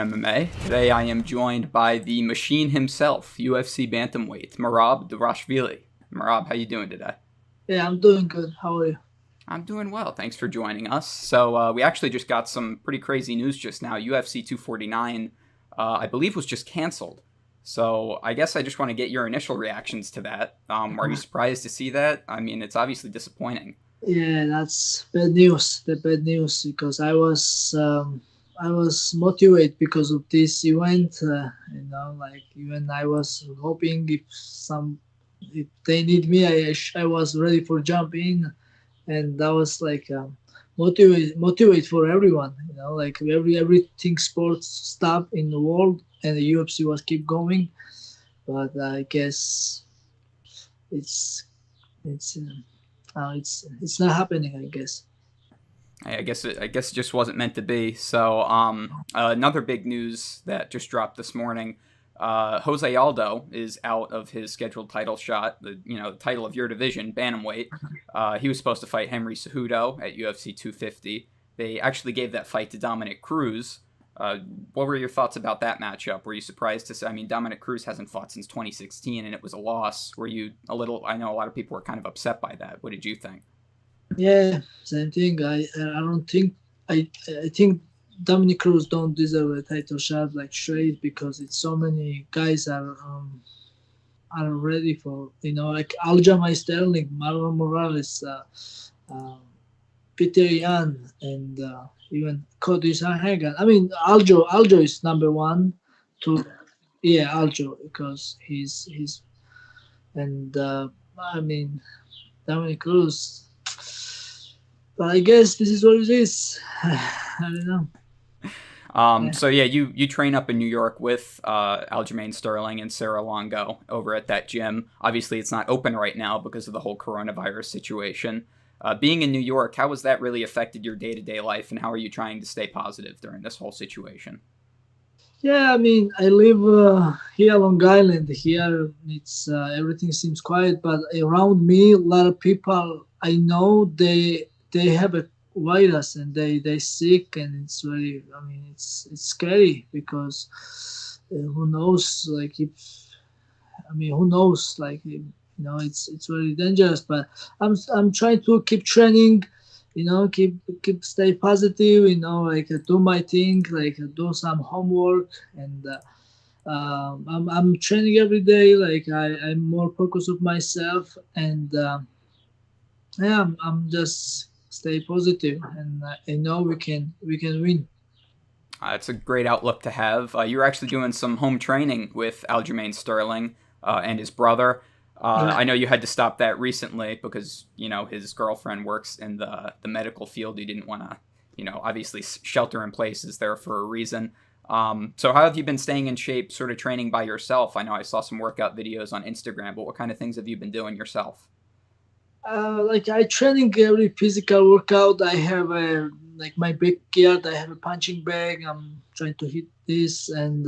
MMA. Today I am joined by the machine himself, UFC bantamweight, Merab Dvalishvili. Merab, how you doing today? Yeah, I'm doing good. How are you? I'm doing well. Thanks for joining us. So we actually just got some pretty crazy news just now. UFC 249, I believe, was just canceled. So I guess I just want to get your initial reactions to that. Are you surprised to see that? I mean, it's obviously disappointing. Yeah, that's bad news. The bad news because I was motivated because of this event. Like even I was hoping if they need me, I was ready for jump in, and that was like motivate for everyone. Like everything sports stop in the world, and the UFC was keep going. But I guess it's it's. It's not happening, I guess. I guess it just wasn't meant to be. So another big news that just dropped this morning. Jose Aldo is out of his scheduled title shot, the title of your division, bantamweight. He was supposed to fight Henry Cejudo at UFC 250. They actually gave that fight to Dominick Cruz. What were your thoughts about that matchup? Were you surprised to see? I mean, Dominick Cruz hasn't fought since 2016, and it was a loss. Were you a little? I know a lot of people were kind of upset by that. What did you think? Yeah, same thing. I don't think I think Dominic Cruz don't deserve a title shot like straight because it's so many guys are ready for like Aljamain Sterling, Marlon Morales, Peter Yan, and even Cody Sanhagan. I mean Aljo is number one. To Yeah, Aljo because he's and I mean Dominic Cruz. But I guess this is what it is. I don't know. Yeah. So yeah, you train up in New York with Aljamain Sterling and Sarah Longo over at that gym. Obviously, it's not open right now because of the whole coronavirus situation. Being in New York, how has that really affected your day to day life, and how are you trying to stay positive during this whole situation? Yeah, I mean, I live here, Long Island. Here, it's everything seems quiet, but around me, a lot of people I know they have a virus and they sick, and it's very. I mean, it's scary because who knows? Like if I mean, who knows? Like it's very dangerous. But I'm trying to keep training. Keep stay positive. Like do my thing. Like do some homework and. I'm training every day. Like I'm more focused of myself, and yeah, I'm just stay positive, and I know we can win. It's a great outlook to have. You're actually doing some home training with Aljamain Sterling and his brother. I Right. know you had to stop that recently because his girlfriend works in the medical field. You didn't want to, obviously shelter in place is there for a reason. So how have you been staying in shape, sort of training by yourself? I know I saw some workout videos on Instagram, but what kind of things have you been doing yourself? Like I training every physical workout. I have a like my backyard. I have a punching bag. I'm trying to hit this, and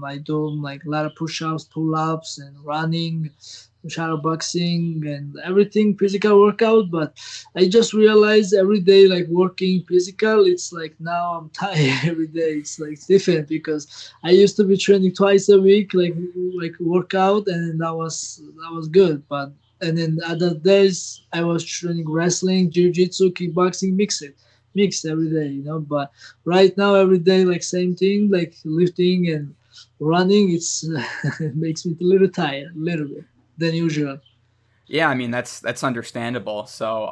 I do like a lot of push-ups, pull-ups, and running, shadow boxing, and everything physical workout. But I just realized every day, like working physical, it's like now I'm tired every day. It's like different because I used to be training twice a week, like workout, and that was good, but and then other days I was training wrestling, jiu-jitsu, kickboxing, mixed every day, But right now, every day, like same thing, like lifting and running, it makes me a little tired, a little bit than usual. Yeah, I mean that's understandable. So,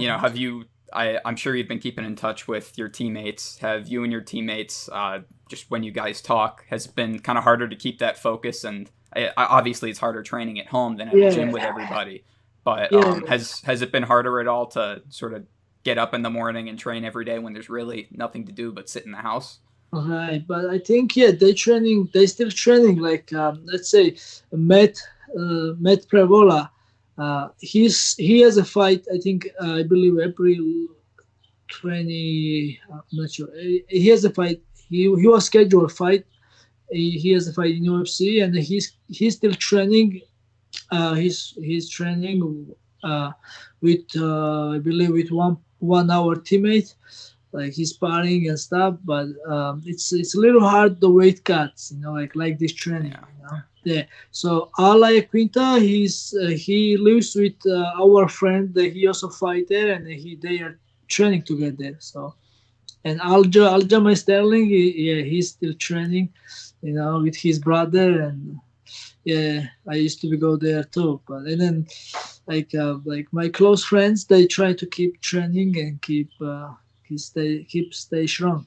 have you? I'm sure you've been keeping in touch with your teammates. Have you and your teammates, just when you guys talk, has it been kind of harder to keep that focus? And obviously, it's harder training at home than at a gym with Yeah, everybody. But yeah, has it been harder at all to sort of get up in the morning and train every day when there's really nothing to do but sit in the house? right. But I think yeah, they still training. Like let's say Matt Matt Prevola, he has a fight. I think I believe April I'm not sure. He has a fight. He was scheduled a fight. He has a fight in UFC, and he's still training. He's training uh, with I believe with one hour teammate. like he's sparring and stuff. But it's a little hard the weight cuts, like this training. Yeah. Yeah. So Alaya Quinta, he lives with our friend. He also fight there, and they are training together. So and Aljamain Sterling, yeah, he's still training, with his brother, and yeah, I used to go there too. But and then like my close friends, they try to keep training and stay strong.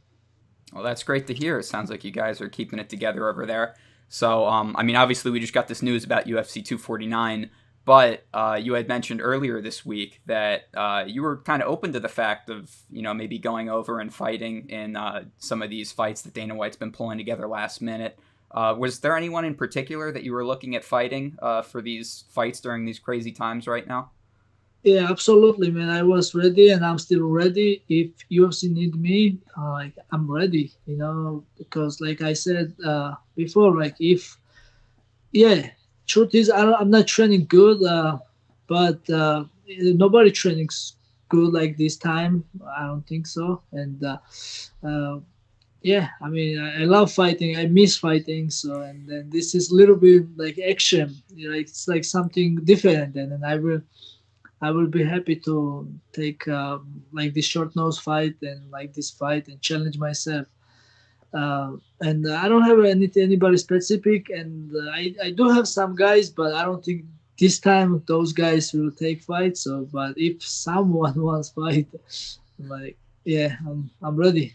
Well, that's great to hear. It sounds like you guys are keeping it together over there. So, I mean, obviously, we just got this news about UFC 249, but you had mentioned earlier this week that you were kind of open to the fact of, maybe going over and fighting in some of these fights that Dana White's been pulling together last minute. Was there anyone in particular that you were looking at fighting for these fights during these crazy times right now? Yeah, absolutely, man. I was ready, and I'm still ready. If UFC need me, like I'm ready. Because like I said before, like if yeah, truth is I'm not training good, but nobody training's good like this time. I don't think so. And uh, yeah, I mean I love fighting. I miss fighting. So and then this is a little bit like action. It's like something different. And I will be happy to take like this short nose fight and like this fight and challenge myself. And I don't have anybody specific, and I do have some guys, but I don't think this time those guys will take fight. So, but if someone wants fight, like yeah, I'm ready.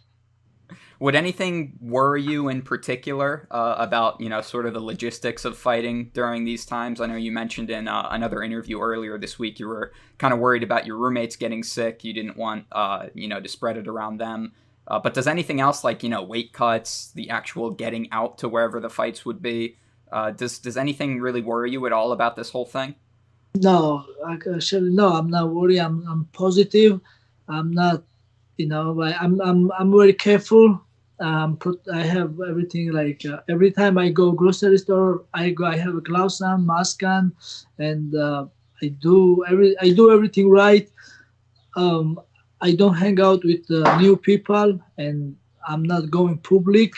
Would anything worry you in particular about, sort of the logistics of fighting during these times? I know you mentioned in another interview earlier this week you were kind of worried about your roommates getting sick. You didn't want, to spread it around them. But does anything else like, weight cuts, the actual getting out to wherever the fights would be, does anything really worry you at all about this whole thing? No, actually, no, I'm not worried. I'm positive. I'm not, I'm very careful. I have everything like every time I go grocery store, I have a gloves on, mask on, and I do everything right. Um, I don't hang out with new people, and I'm not going public.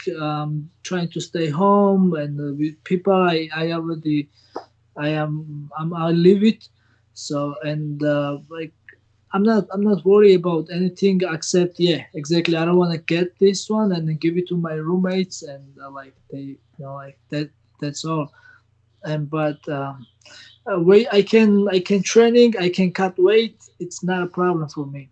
Trying to stay home and with people I live it. So and like I'm not worried about anything except yeah, exactly. I don't want to get this one and then give it to my roommates and like like that. That's all. And but weight I can training. I can cut weight. It's not a problem for me.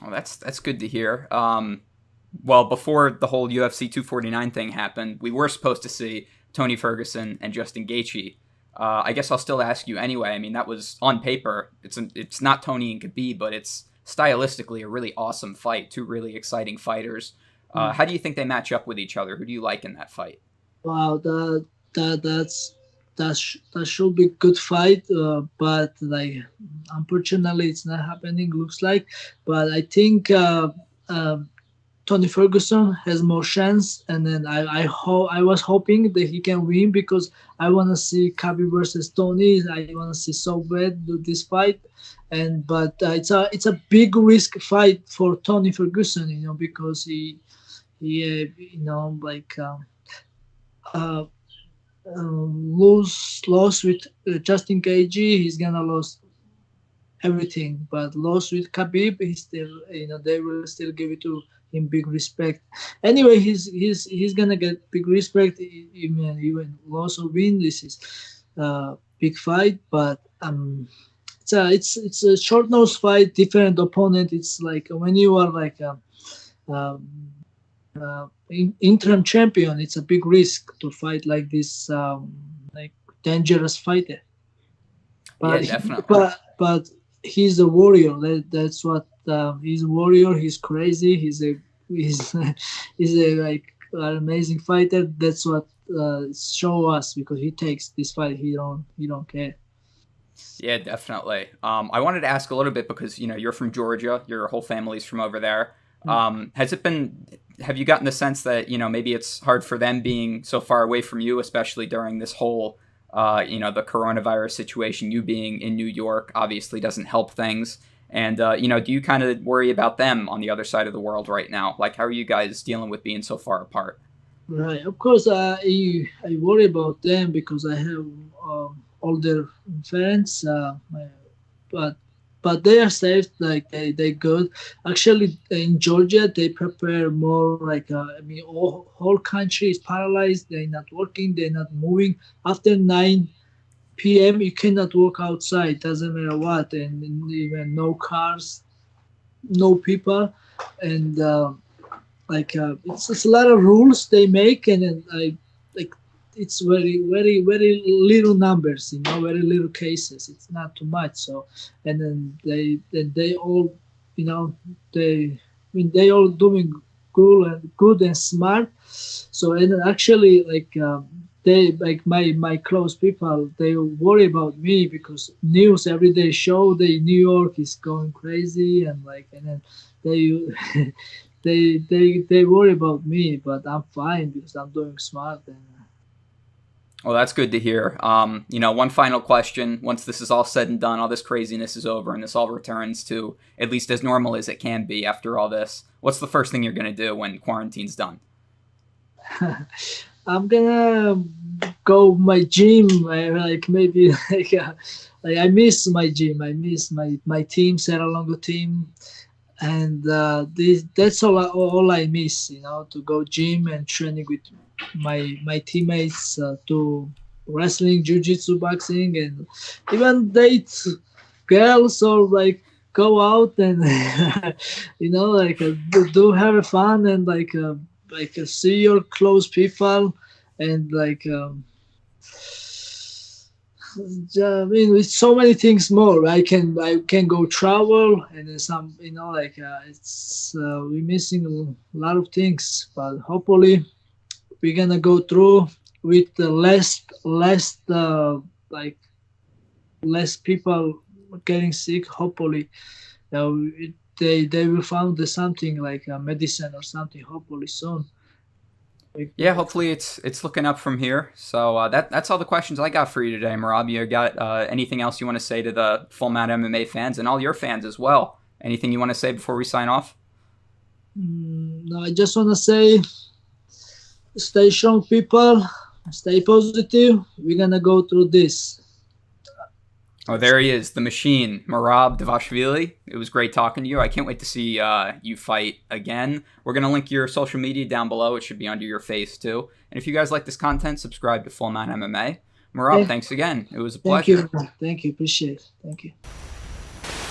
Well, that's good to hear. Well, before the whole UFC 249 thing happened, we were supposed to see Tony Ferguson and Justin Gaethje. I guess I'll still ask you anyway. I mean, that was on paper. It's not Tony and Khabib, but it's stylistically a really awesome fight. Two really exciting fighters. Mm. How do you think they match up with each other? Who do you like in that fight? Wow, that should be good fight, but like unfortunately it's not happening. Looks like, but I think uh, Tony Ferguson has more chance, and then I was hoping that he can win because I want to see Khabib versus Tony. I want to see so bad do this fight, and but it's a big risk fight for Tony Ferguson, because he like. Uh, lose loss with Justin Gaethje, he's gonna lose everything. But loss with Khabib, he still, they will still give it to him big respect. Anyway, he's gonna get big respect even loss or win. This is big fight, but it's a short nose fight, different opponent. It's like when you are like um, interim champion, it's a big risk to fight like this, like dangerous fighter. Yeah, But definitely. but he's a warrior. That's what he's a warrior. He's crazy. He's he's a like an amazing fighter. That's what show us because he takes this fight. He don't care. Yeah, definitely. I wanted to ask a little bit because you're from Georgia, your whole family's from over there. Mm. Has it been? Have you gotten the sense that maybe it's hard for them being so far away from you, especially during this whole the coronavirus situation? You being in New York obviously doesn't help things. And do you kind of worry about them on the other side of the world right now? Like, how are you guys dealing with being so far apart? Right. Of course, I worry about them because I have older friends, but they are safe. Like they good. Actually, in Georgia, they prepare more like I mean, whole country is paralyzed. They're not working. They're not moving. After 9 p.m., you cannot walk outside. Doesn't matter what, and even no cars, no people, and. It's a lot of rules they make, and then like it's very little numbers, very little cases. It's not too much. So, and then they all, you know, they all doing good and smart. So, and then actually they like my close people, they worry about me because news every day show the New York is going crazy, and then they they worry about me, but I'm fine because I'm doing smart. And Well, that's good to hear. One final question. Once this is all said and done, all this craziness is over, and this all returns to at least as normal as it can be after all this, what's the first thing you're going to do when quarantine's done? I'm gonna go my gym. Like maybe like I miss my gym. I miss my team, Serra Longo team, and that's all I miss. To go gym and training with my teammates, to wrestling, jiu-jitsu, boxing, and even date girls, or like go out and do have fun, and see your close people, and I mean, with so many things more. I can go travel, and then some, it's we're missing a lot of things, but hopefully we're gonna go through with the less like less people getting sick. Hopefully, they will find something like a medicine or something. Hopefully soon. Yeah, hopefully it's looking up from here. So that's all the questions I got for you today, Merab. You got anything else you want to say to the Full Mat MMA fans and all your fans as well? Anything you want to say before we sign off? No, I just want to say, stay strong, people. Stay positive. We're gonna go through this. Oh, there he is, the machine, Merab Dvalishvili. It was great talking to you. I can't wait to see you fight again. We're going to link your social media down below. It should be under your face, too. And if you guys like this content, subscribe to Full Mat MMA. Merab, thanks again. It was a Thank pleasure. you. Thank you. Appreciate it. Thank you.